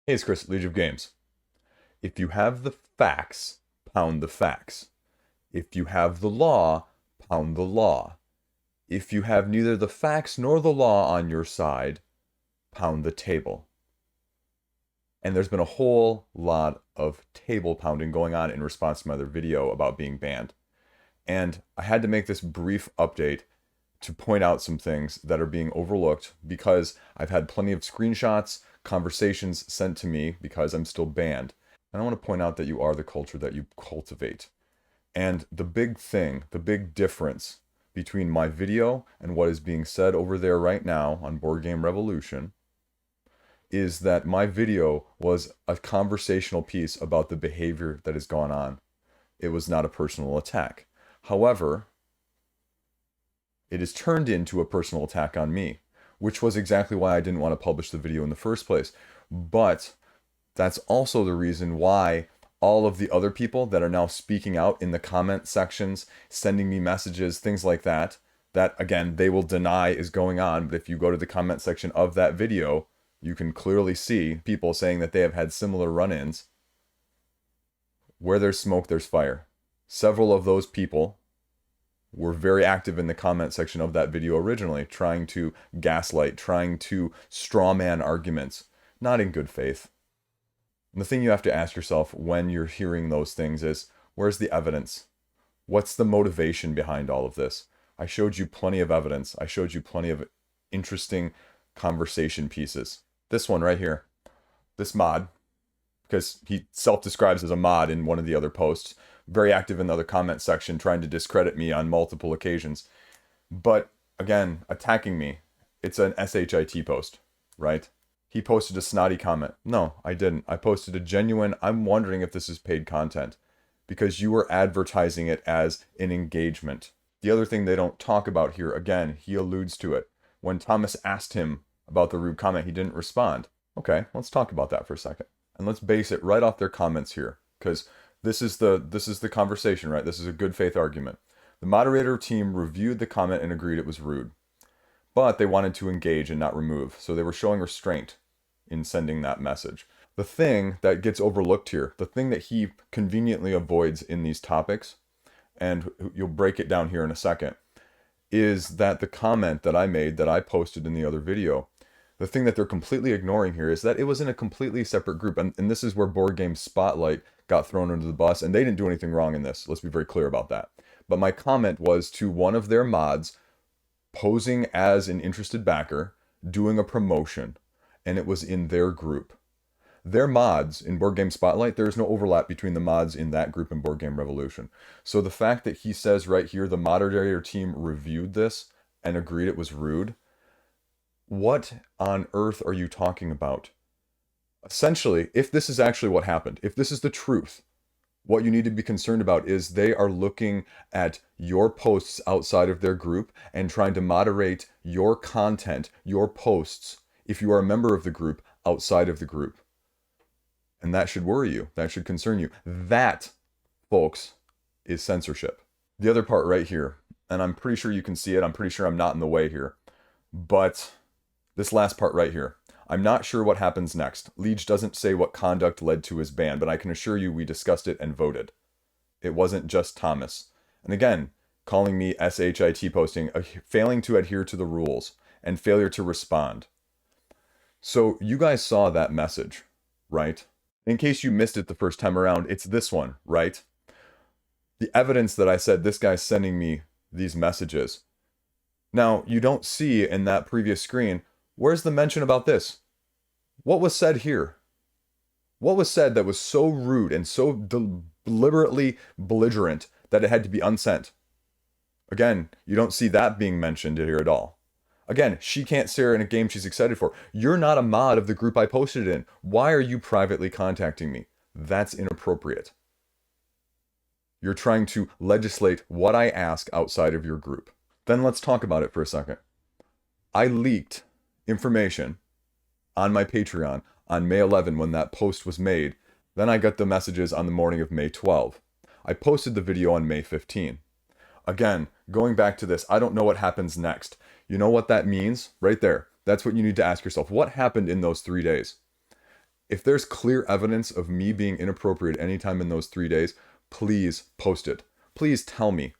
Hey, it's Chris, Liege of Games. If you have the facts, pound the facts. If you have the law, pound the law. If you have neither the facts nor the law on your side, pound the table. And there's been a whole lot of table pounding going on in response to my other video about being banned. And I had to make this brief update to point out some things that are being overlooked because I've had plenty of screenshots, conversations sent to me because I'm still banned. And I want to point out that you are the culture that you cultivate. And the big thing, the big difference between my video and what is being said over there right now on Board Game Revolution is that my video was a conversational piece about the behavior that has gone on. It was not a personal attack. However, it is turned into a personal attack on me, which was exactly why I didn't want to publish the video in the first place. But that's also the reason why all of the other people that are now speaking out in the comment sections, sending me messages, things like that, that again, they will deny is going on. But if you go to the comment section of that video, you can clearly see people saying that they have had similar run-ins. Where there's smoke, there's fire. Several of those people were very active in the comment section of that video originally, trying to gaslight, trying to strawman arguments, not in good faith. And the thing you have to ask yourself when you're hearing those things is, where's the evidence? What's the motivation behind all of this? I showed you plenty of evidence. I showed you plenty of interesting conversation pieces. This one right here, this mod, because he self-describes as a mod in one of the other posts, very active in the other comment section, trying to discredit me on multiple occasions. But again, attacking me. It's an SHIT post, right? He posted a snotty comment. No, I didn't. I posted a genuine, I'm wondering if this is paid content, because you were advertising it as an engagement. The other thing they don't talk about here, again, he alludes to it. When Thomas asked him about the rude comment, he didn't respond. Okay, let's talk about that for a second. And let's base it right off their comments here, because this is the conversation, right? This is a good faith argument. The moderator team reviewed the comment and agreed it was rude, but they wanted to engage and not remove, so they were showing restraint in sending that message. The thing that gets overlooked here, the thing that he conveniently avoids in these topics, and you'll break it down here in a second, is that the comment that I made, that I posted in the other video, the thing that they're completely ignoring here is that it was in a completely separate group. And this is where Board Game Spotlight got thrown under the bus, and they didn't do anything wrong in this. Let's be very clear about that. But my comment was to one of their mods posing as an interested backer, doing a promotion, and it was in their group. Their mods in Board Game Spotlight, there's no overlap between the mods in that group and Board Game Revolution. So the fact that he says right here, the moderator team reviewed this and agreed it was rude, what on earth are you talking about? Essentially, if this is actually what happened, if this is the truth, what you need to be concerned about is they are looking at your posts outside of their group and trying to moderate your content, your posts, if you are a member of the group, outside of the group. And that should worry you. That should concern you. That, folks, is censorship. The other part right here, and I'm pretty sure you can see it. I'm pretty sure I'm not in the way here. But this last part right here, I'm not sure what happens next. Liege doesn't say what conduct led to his ban, but I can assure you we discussed it and voted. It wasn't just Thomas. And again, calling me SHIT posting, failing to adhere to the rules, and failure to respond. So you guys saw that message, right? In case you missed it the first time around, it's this one, right? The evidence that I said this guy's sending me these messages. Now, you don't see in that previous screen, where's the mention about this? What was said here? What was said that was so rude and so deliberately belligerent that it had to be unsent? Again, you don't see that being mentioned here at all. Again, she can't stare in a game she's excited for. You're not a mod of the group I posted it in. Why are you privately contacting me? That's inappropriate. You're trying to legislate what I ask outside of your group. Then let's talk about it for a second. I leaked information on my Patreon on May 11 when that post was made. Then I got the messages on the morning of May 12. I posted the video on May 15. Again, going back to this, I don't know what happens next. You know what that means? Right there. That's what you need to ask yourself. What happened in those 3 days? If there's clear evidence of me being inappropriate anytime in those 3 days, please post it. Please tell me.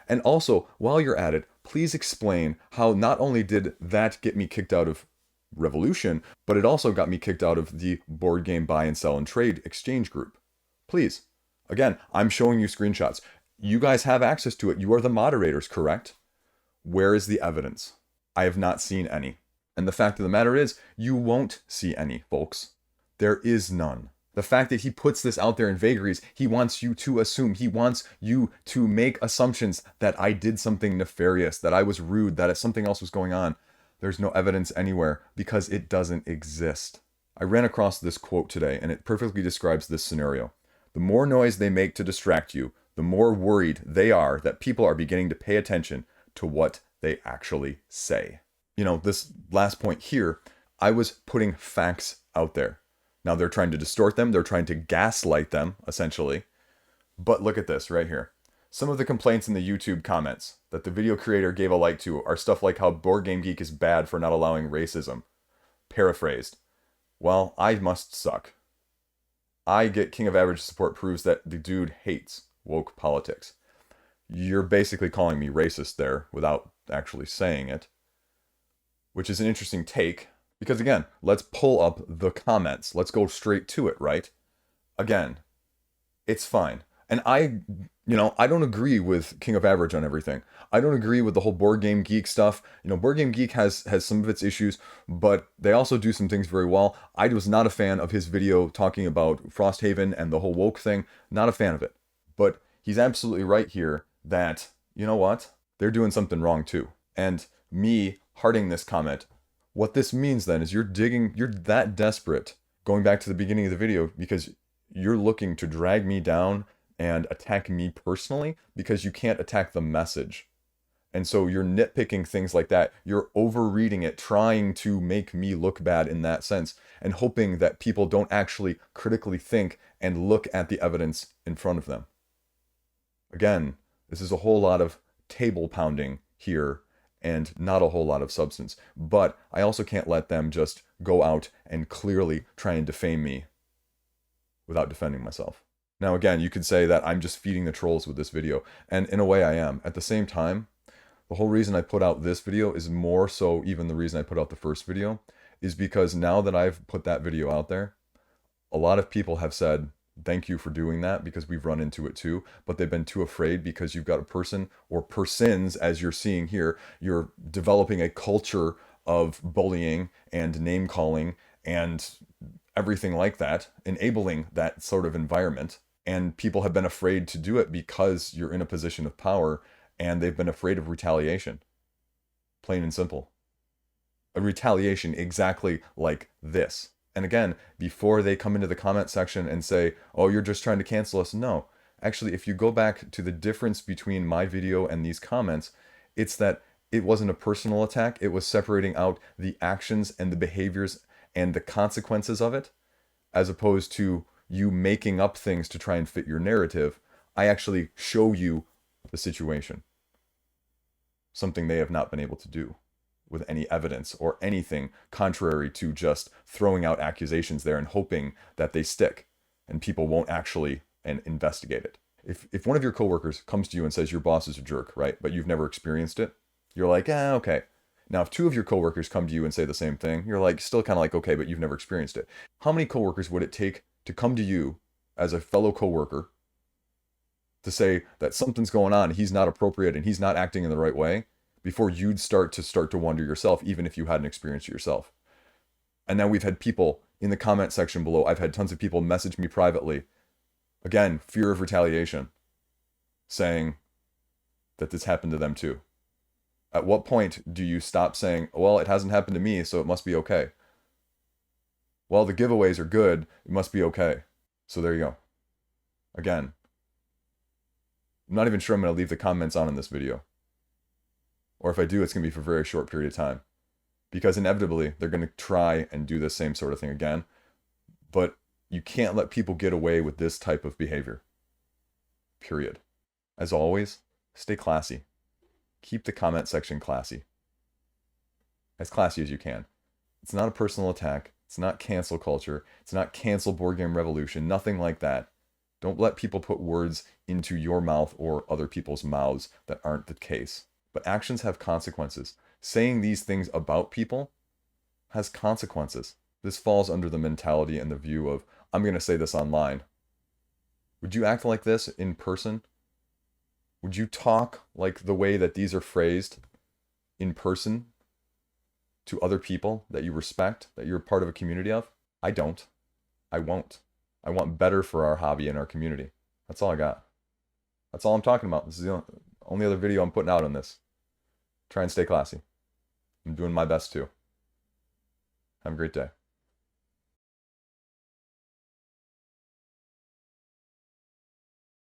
And also, while you're at it, please explain how not only did that get me kicked out of Revolution, but it also got me kicked out of the board game buy and sell and trade exchange group. Please. Again, I'm showing you screenshots. You guys have access to it. You are the moderators, correct? Where is the evidence? I have not seen any. And the fact of the matter is, you won't see any, folks. There is none. The fact that he puts this out there in vagaries, he wants you to assume, he wants you to make assumptions that I did something nefarious, that I was rude, that something else was going on. There's no evidence anywhere because it doesn't exist. I ran across this quote today and it perfectly describes this scenario. The more noise they make to distract you, the more worried they are that people are beginning to pay attention to what they actually say. You know, this last point here, I was putting facts out there. Now they're trying to distort them. They're trying to gaslight them, essentially. But look at this right here. Some of the complaints in the YouTube comments that the video creator gave a like to are stuff like how Board Game Geek is bad for not allowing racism. Paraphrased. Well, I must suck. I get King of Average support proves that the dude hates woke politics. You're basically calling me racist there without actually saying it. Which is an interesting take. Because again, let's pull up the comments. Let's go straight to it, right? Again, it's fine. And I don't agree with King of Average on everything. I don't agree with the whole Board Game Geek stuff. Board Game Geek has some of its issues, but they also do some things very well. I was not a fan of his video talking about Frosthaven and the whole woke thing. Not a fan of it. But he's absolutely right here that, you know what? They're doing something wrong too. And me hearting this comment, what this means then is you're that desperate, going back to the beginning of the video, because you're looking to drag me down and attack me personally because you can't attack the message. And so you're nitpicking things like that. You're overreading it, trying to make me look bad in that sense, and hoping that people don't actually critically think and look at the evidence in front of them. Again, this is a whole lot of table pounding here and not a whole lot of substance. But I also can't let them just go out and clearly try and defame me without defending myself. Now, again, you could say that I'm just feeding the trolls with this video, and in a way I am. At the same time, the whole reason I put out this video is more so even the reason I put out the first video, is because now that I've put that video out there, a lot of people have said, thank you for doing that, because we've run into it too, but they've been too afraid because you've got a person or persons, as you're seeing here, you're developing a culture of bullying and name calling and everything like that, enabling that sort of environment. And people have been afraid to do it because you're in a position of power, and they've been afraid of retaliation. Plain and simple. A retaliation exactly like this. And again, before they come into the comment section and say, oh, you're just trying to cancel us. No, actually, if you go back to the difference between my video and these comments, it's that it wasn't a personal attack. It was separating out the actions and the behaviors and the consequences of it, as opposed to you making up things to try and fit your narrative. I actually show you the situation. Something they have not been able to do with any evidence or anything contrary to just throwing out accusations there and hoping that they stick and people won't actually investigate it. If one of your coworkers comes to you and says your boss is a jerk, right, but you've never experienced it, you're like, okay. Now, if two of your coworkers come to you and say the same thing, you're like, still kind of like, okay, but you've never experienced it. How many coworkers would it take to come to you as a fellow coworker to say that something's going on, he's not appropriate and he's not acting in the right way, before you'd start to wonder yourself, even if you hadn't experienced it yourself? And now we've had people in the comment section below, I've had tons of people message me privately, again, fear of retaliation, saying that this happened to them too. At what point do you stop saying, well, it hasn't happened to me, so it must be okay? Well, the giveaways are good, it must be okay. So there you go. Again, I'm not even sure I'm going to leave the comments on in this video. Or if I do, it's going to be for a very short period of time. Because inevitably, they're going to try and do the same sort of thing again. But you can't let people get away with this type of behavior. Period. As always, stay classy. Keep the comment section classy. As classy as you can. It's not a personal attack. It's not cancel culture. It's not cancel board game revolution. Nothing like that. Don't let people put words into your mouth or other people's mouths that aren't the case. But actions have consequences. Saying these things about people has consequences. This falls under the mentality and the view of, I'm going to say this online. Would you act like this in person? Would you talk like the way that these are phrased in person to other people that you respect, that you're part of a community of? I don't. I won't. I want better for our hobby and our community. That's all I got. That's all I'm talking about. This is the only other video I'm putting out on this. Try and stay classy. I'm doing my best too. Have a great day.